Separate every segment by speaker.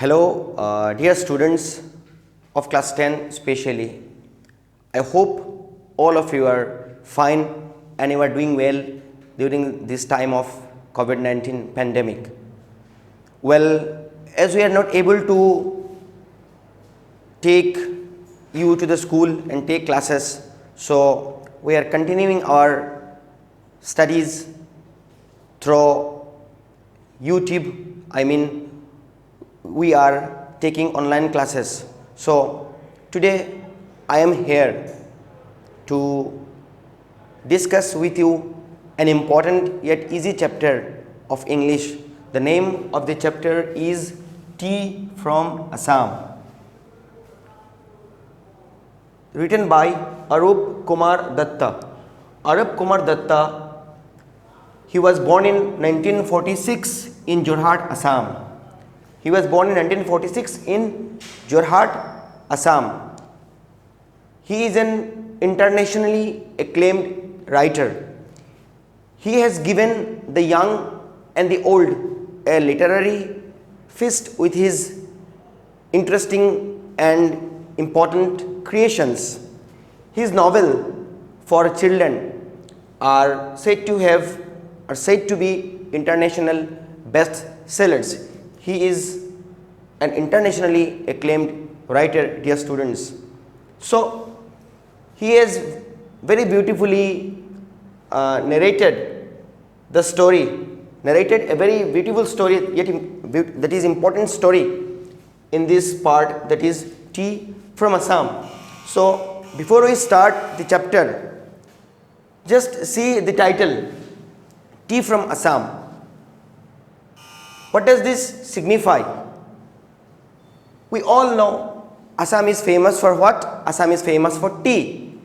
Speaker 1: Hello, dear students of class 10 especially. I hope all of you are fine and you are doing well during this time of COVID-19 pandemic. Well, as we are not able to take you to the school and take classes, so we are continuing our studies through YouTube. We are taking online classes. So today I am here to discuss with you an important yet easy chapter of English. The name of the chapter is Tea from Assam, written by Arup Kumar Datta. Arup Kumar Datta, he was born in 1946 in Jorhat, Assam. He was born in 1946 in Jorhat, Assam. He is an internationally acclaimed writer. He has given the young and the old a literary feast with his interesting and important creations. His novel for children are said to be international bestsellers. He is an internationally acclaimed writer, dear students. So he has very beautifully narrated a very beautiful story, yet that is important story in this part, that is Tea from Assam. So before we start the chapter, just see the title, Tea from Assam. What does this signify? We all know Assam is famous for what? Assam is famous for tea.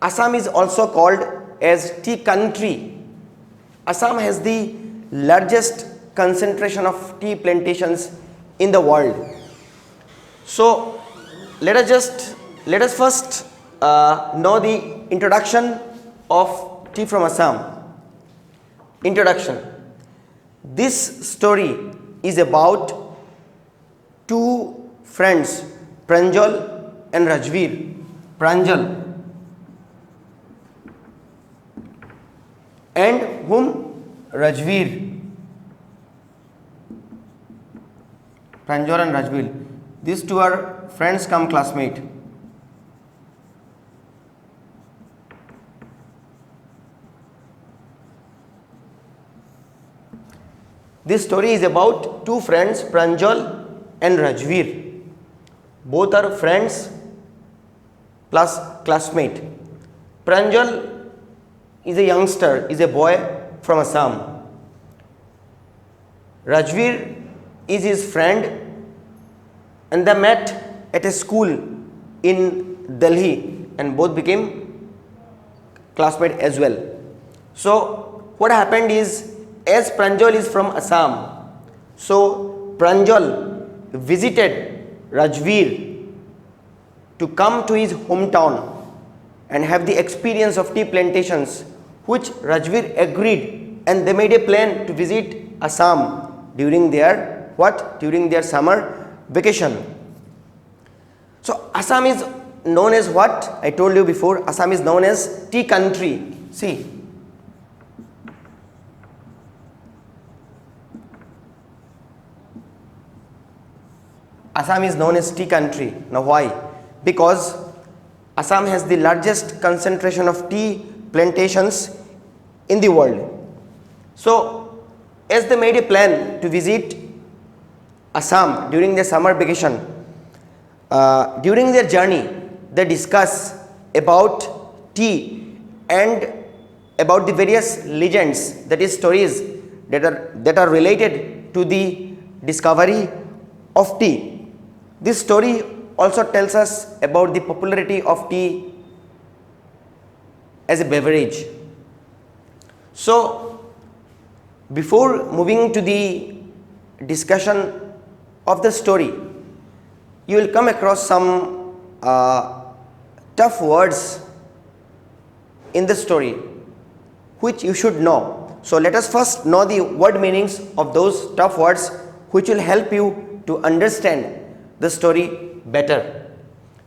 Speaker 1: Assam is also called as tea country. Assam has the largest concentration of tea plantations in the world. So let us first know the introduction of Tea from Assam. Introduction. This story is about two friends, Pranjal and Rajveer. Pranjal and whom? Rajveer. Pranjal and Rajveer. These two are friends come classmate. This story is about two friends, Pranjal and Rajveer. Both are friends plus classmate. Pranjal is a youngster, is a boy from Assam. Rajveer is his friend and they met at a school in Delhi and both became classmates as well. So what happened is, as Pranjal is from Assam, so Pranjal visited Rajveer to come to his hometown and have the experience of tea plantations, which Rajveer agreed, and they made a plan to visit Assam during their summer vacation. So Assam is known as what? I told you before, Assam is known as tea country. See, Assam is known as tea country. Now why? Because Assam has the largest concentration of tea plantations in the world. So as they made a plan to visit Assam during their summer vacation, during their journey they discuss about tea and about the various legends, that is stories that are related to the discovery of tea. This story also tells us about the popularity of tea as a beverage. So before moving to the discussion of the story, you will come across some tough words in the story which you should know. So let us first know the word meanings of those tough words which will help you to understand the story better.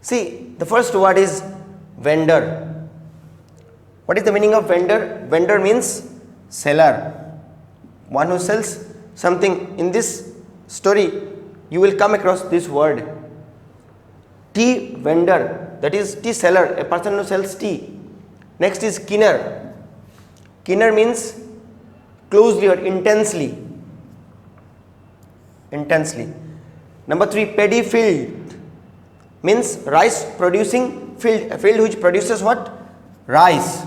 Speaker 1: See, the first word is vendor. What is the meaning of vendor? Vendor means seller, one who sells something. In this story, you will come across this word, tea vendor, that is tea seller, a person who sells tea. Next is keener. Keener means closely or intensely. Intensely. Number 3, paddy field means rice producing field, a field which produces what? Rice.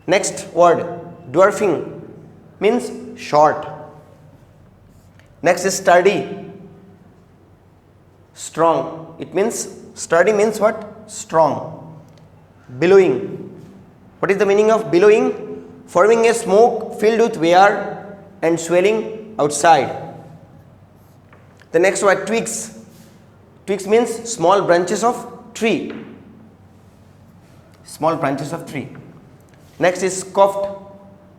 Speaker 1: Next word, dwarfing means short. Next is sturdy, strong. It means sturdy means what? Strong. Billowing. What is the meaning of billowing? Forming a smoke filled with air and swelling outside. The next word, twigs. Twigs means small branches of tree. Small branches of tree. Next is scoffed,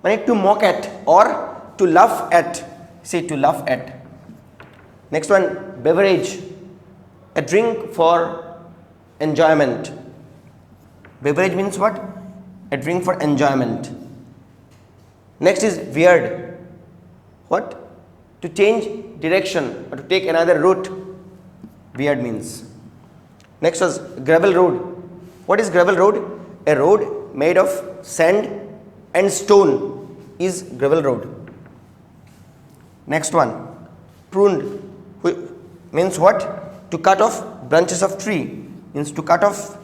Speaker 1: meaning to mock at or to laugh at. See, to laugh at. Next one, beverage, a drink for enjoyment. Beverage means what? A drink for enjoyment. Next is veered. What? To change direction or to take another route. Veered means. Next was gravel road. What is gravel road? A road made of sand and stone is gravel road. Next one, pruned means what? To cut off branches of tree, means to cut off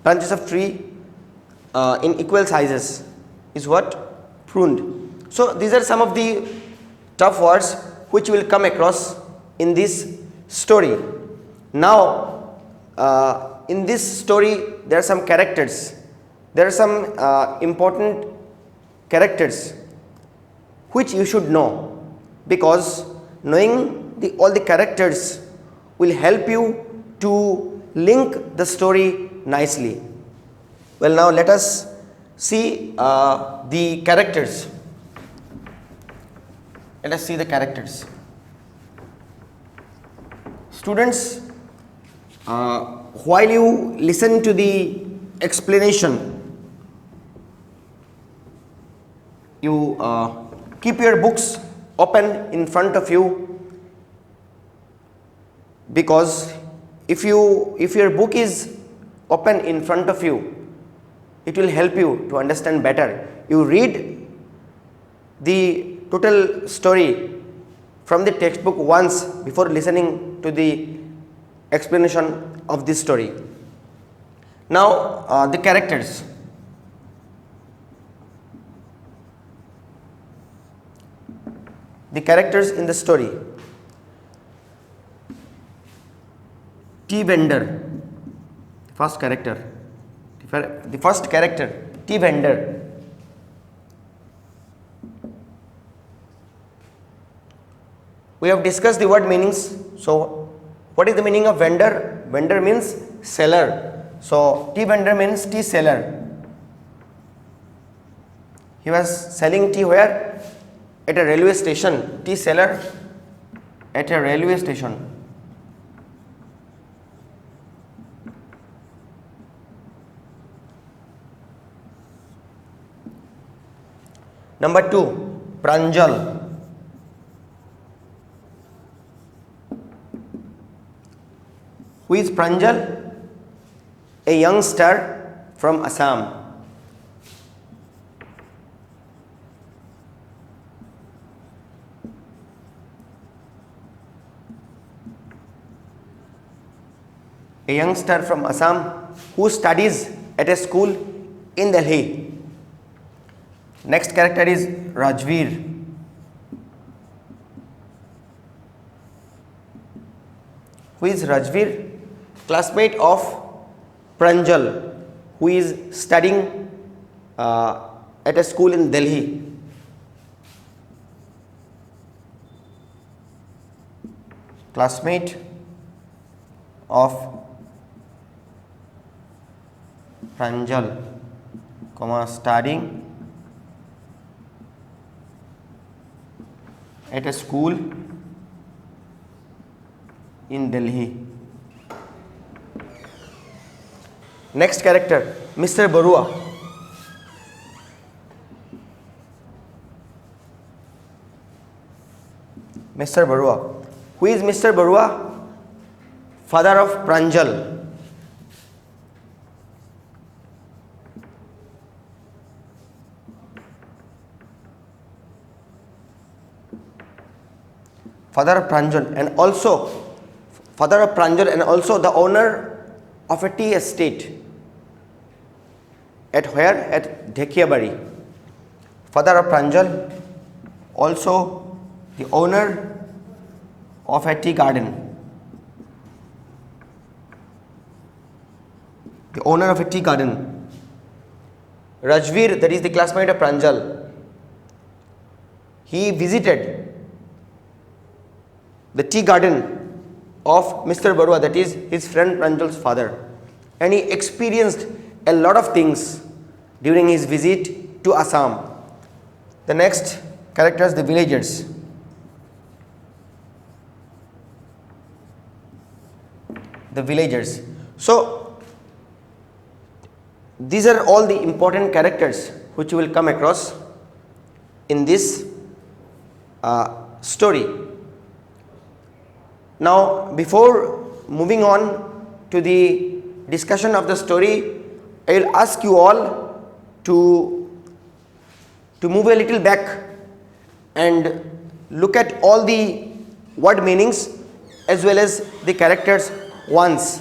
Speaker 1: branches of tree in equal sizes is what? Pruned. So these are some of the tough words which will come across in this story. Now in this story there are some characters. There are some important characters which you should know, because knowing all the characters will help you to link the story nicely. Well, now let us see the characters. Let us see the characters. Students, while you listen to the explanation, you keep your books open in front of you, because if your book is open in front of you, it will help you to understand better. You read the total story from the textbook once before listening to the explanation of this story. Now the characters. The characters in the story. Tea vendor, first character. The first character, tea vendor. We have discussed the word meanings. So, what is the meaning of vendor? Vendor means seller. So, tea vendor means tea seller. He was selling tea where? At a railway station. Tea seller at a railway station. Number 2, Pranjal. Who is Pranjal? A young star from Assam. A young star from Assam who studies at a school in Delhi. Next character is Rajveer. Who is Rajveer? Classmate of Pranjal, who is studying at a school in Delhi. Classmate of Pranjal, studying at a school in Delhi. Next character, Mr. Barua. Mr. Barua. Who is Mr. Barua? Father of Pranjal. Father of Pranjal and also the owner of a tea estate. At where? At Dhekiabari. Father of Pranjal, also the owner of a tea garden. The owner of a tea garden. Rajveer, that is the classmate of Pranjal, he visited the tea garden of Mr. Barua, that is his friend Pranjal's father, and he experienced a lot of things during his visit to Assam. The next characters, the villagers. The villagers. So these are all the important characters which you will come across in this story. Now, before moving on to the discussion of the story, I will ask you all to move a little back and look at all the word meanings as well as the characters once.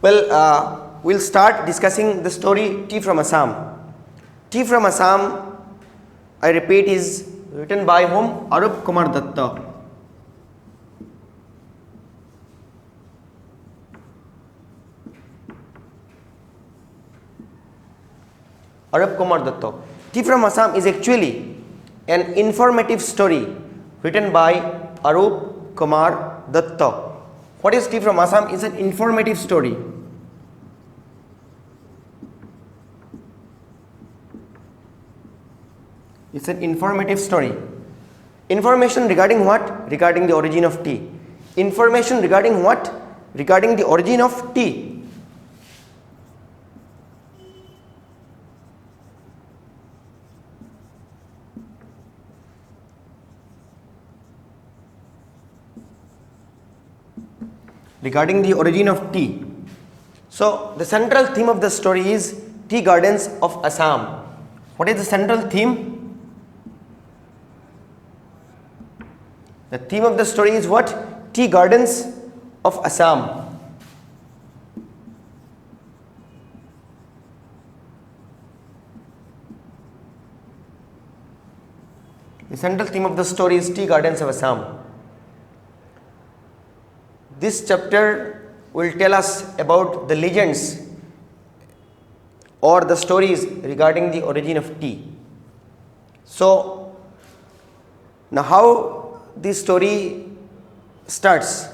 Speaker 1: Well, we'll start discussing the story Tea from Assam. Tea from Assam, I repeat, is written by whom? Arup Kumar Datta. Arup Kumar Datta. Tea from Assam is actually an informative story written by Arup Kumar Datta. What is Tea from Assam? It's an informative story. It's an informative story. Information regarding what? Regarding the origin of tea. Information regarding what? Regarding the origin of tea. Regarding the origin of tea. So, the central theme of the story is tea gardens of Assam. What is the central theme? The theme of the story is what? Tea gardens of Assam. The central theme of the story is tea gardens of Assam. This chapter will tell us about the legends or the stories regarding the origin of tea. So, now how this story starts?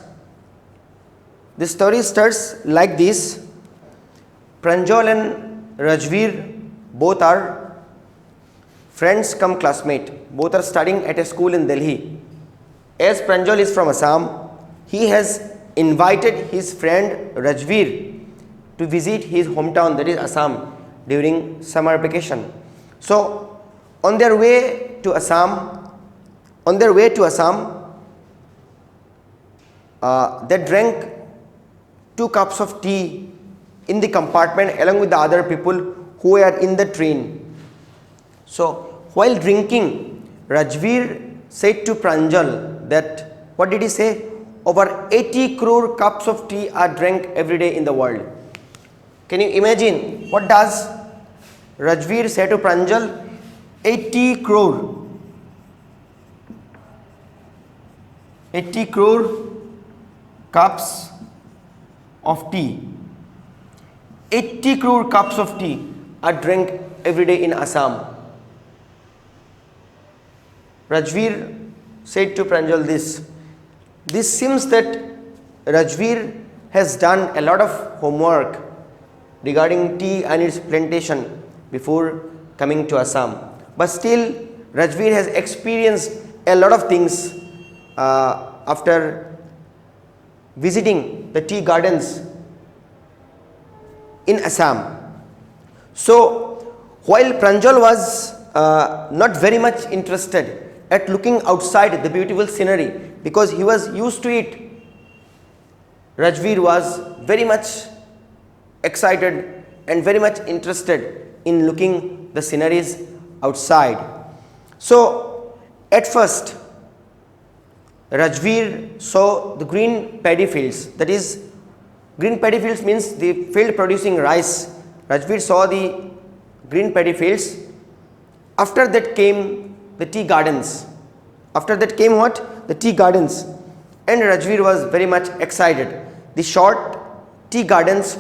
Speaker 1: This story starts like this. Pranjal and Rajveer both are friends come classmate. Both are studying at a school in Delhi. As Pranjal is from Assam, he has invited his friend Rajveer to visit his hometown, that is Assam, during summer vacation. So, on their way to Assam, they drank 2 cups of tea in the compartment along with the other people who were in the train. So, while drinking, Rajveer said to Pranjal that, what did he say? Over 80 crore cups of tea are drank every day in the world. Can you imagine? What does Rajveer say to Pranjal? 80 crore. 80 crore cups of tea. 80 crore cups of tea are drank every day in Assam. Rajveer said to Pranjal this. This seems that Rajveer has done a lot of homework regarding tea and its plantation before coming to Assam. But still, Rajveer has experienced a lot of things after visiting the tea gardens in Assam. So while Pranjal was not very much interested at looking outside the beautiful scenery because he was used to it, Rajveer was very much excited and very much interested in looking the sceneries outside. So at first Rajveer saw the green paddy fields, that is, green paddy fields means the field producing rice. Rajveer saw the green paddy fields. After that came the tea gardens. After that came what? The tea gardens. And Rajveer was very much excited. The short tea gardens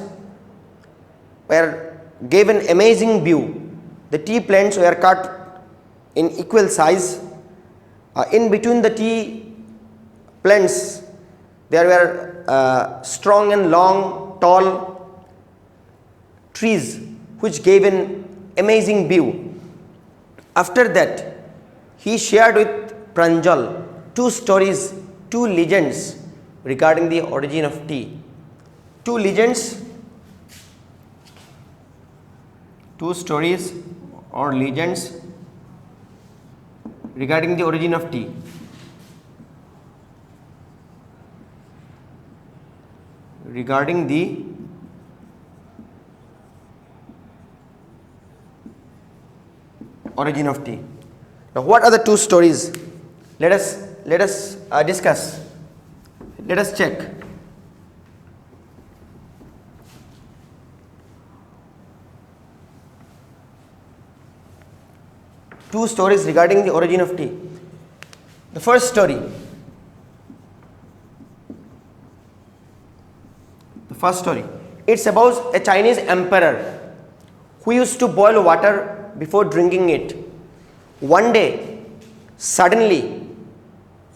Speaker 1: gave an amazing view. The tea plants were cut in equal size. In between the tea plants there were strong and long tall trees which gave an amazing view. After that he shared with Pranjal two stories, two legends regarding the origin of tea. Two legends, two stories or legends regarding the origin of tea. Regarding the origin of tea. Now, what are the two stories? Let us discuss. Let us check. Two stories regarding the origin of tea. The first story. It's about a Chinese emperor who used to boil water before drinking it. One day, suddenly,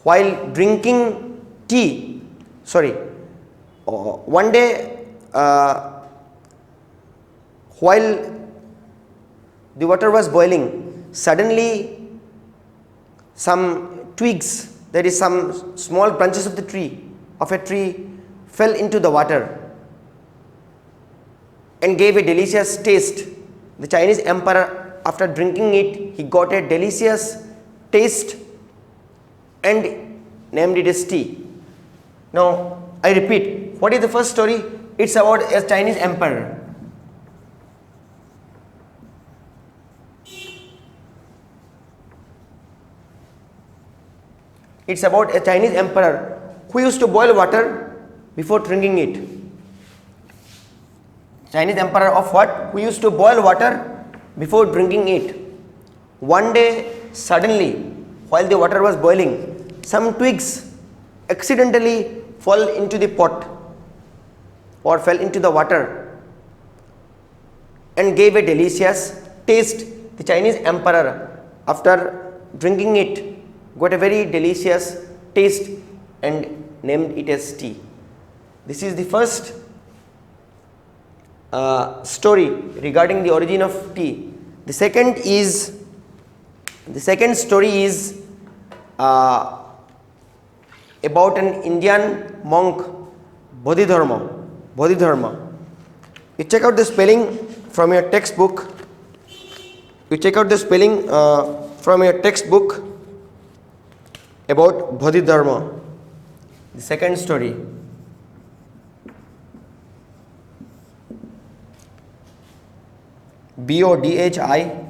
Speaker 1: while drinking tea, while the water was boiling, suddenly some twigs, that is some small branches of a tree fell into the water and gave a delicious taste. The Chinese emperor, after drinking it, he got a delicious taste and named it as tea. Now I repeat, what is the first story? It's about a Chinese emperor. It's about a Chinese emperor who used to boil water before drinking it. Chinese emperor of what? Who used to boil water before drinking it. One day, suddenly, while the water was boiling, some twigs accidentally fell into the pot or fell into the water and gave a delicious taste. The Chinese emperor, after drinking it, got a very delicious taste and named it as tea. This is the first story regarding the origin of tea. The second story is about an Indian monk, Bodhidharma. You check out the spelling from your textbook. About Bodhidharma. The second story. Bodhidharma.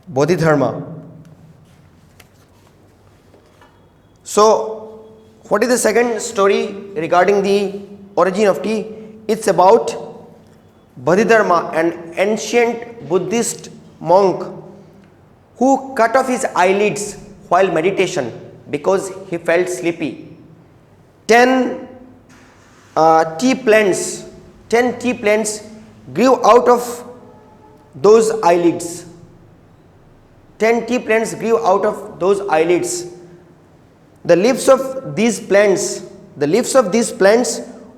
Speaker 1: Bodhidharma. So, what is the second story regarding the origin of tea? It's about Bodhidharma, an ancient Buddhist monk who cut off his eyelids while meditation because he felt sleepy. 10 tea plants grew out of those eyelids. 10 tea plants grew out of those eyelids. The leaves of these plants,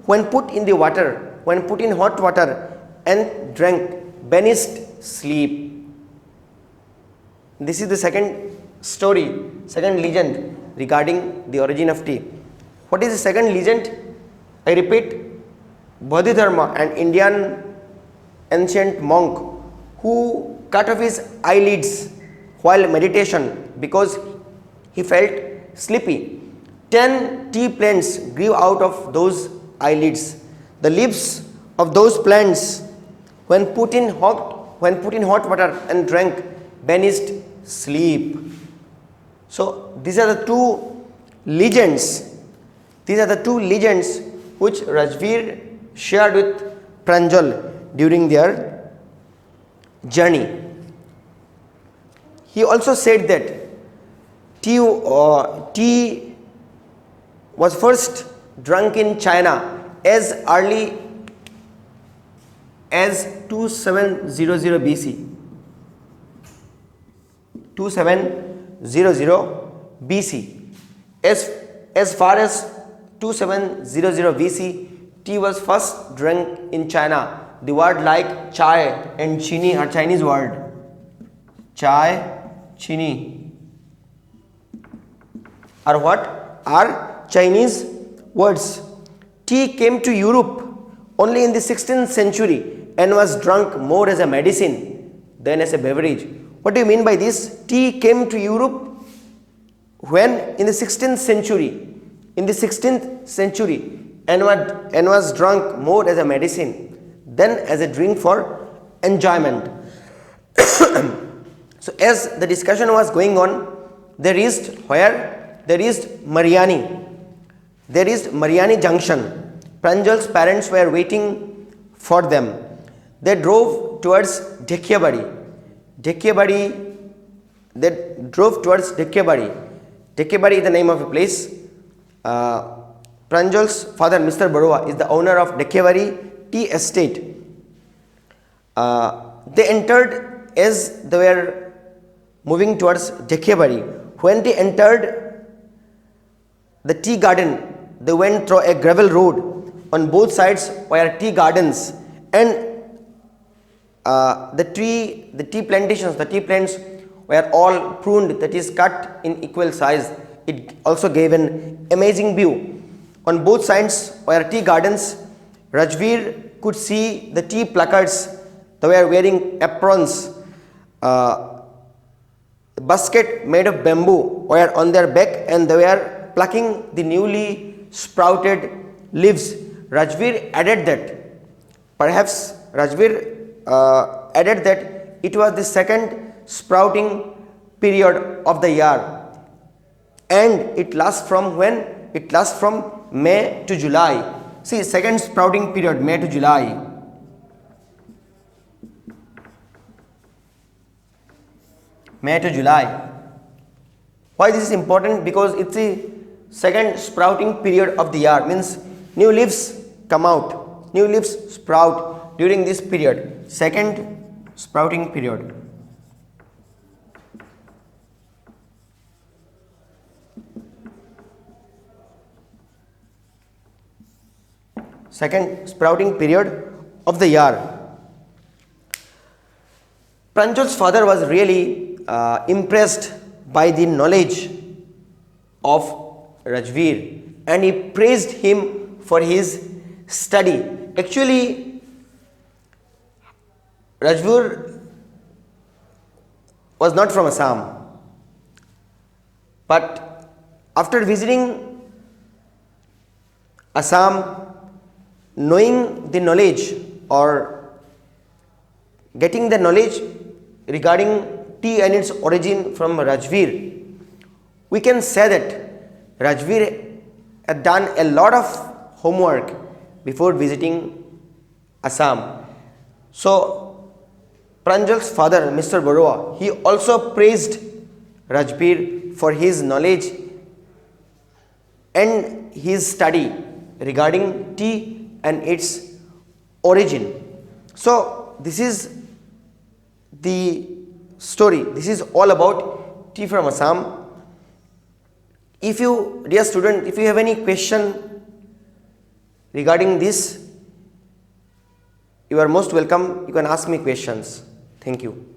Speaker 1: when put in the water, when put in hot water and drank, banished sleep. This is the second story, second legend regarding the origin of tea. What is the second legend? I repeat, Bodhidharma, an Indian ancient monk who cut off his eyelids while meditation because he felt sleepy. 10 tea plants grew out of those eyelids. The leaves of those plants, when put in hot water and drank, banished sleep. So these are the two legends. These are the two legends which Rajveer shared with Pranjal during their journey. He also said that tea was first drunk in China as early as 2700 BC. 2700 BC. As far as 2700 BC, tea was first drunk in China. The word like chai and chini are Chinese word. Chai, chini are what? Are Chinese words. Tea came to Europe only in the 16th century and was drunk more as a medicine than as a beverage. What do you mean by this? Tea came to Europe when in the 16th century. In the 16th century and was drunk more as a medicine than as a drink for enjoyment. So as the discussion was going on, they reached where? They reached Mariani. There is Mariani Junction. Pranjal's parents were waiting for them. They drove towards Dhekhiabadi. They drove towards Dhekhiabadi. Dhekhiabadi is the name of a place. Pranjal's father, Mr. Barua, is the owner of Dhekhiabadi Tea Estate. They entered as they were moving towards Dhekhiabadi. When they entered the tea garden, they went through a gravel road. On both sides were tea gardens, and the tea plantations, the tea plants were all pruned, that is cut in equal size. It also gave an amazing view. On both sides were tea gardens. Rajveer could see the tea pluckers. They were wearing aprons. Basket made of bamboo were on their back, and they were plucking the newly sprouted leaves. Rajveer added that it was the second sprouting period of the year, and it lasts from when? It lasts from May to July. See, second sprouting period, May to July. May to July. Why this is important? Because it's the second sprouting period of the year, means new leaves come out, new leaves sprout during this period, second sprouting period. Second sprouting period of the year. Pranjal's father was really impressed by the knowledge of Rajveer, and he praised him for his study. Actually, Rajveer was not from Assam, but after visiting Assam, knowing the knowledge or getting the knowledge regarding tea and its origin from Rajveer, we can say that Rajveer had done a lot of homework before visiting Assam. So Pranjal's father, Mr. Barua, he also praised Rajveer for his knowledge and his study regarding tea and its origin. So this is the story. This is all about tea from Assam. If you, dear student, if you have any question regarding this, You are most welcome. You can ask me questions. Thank you.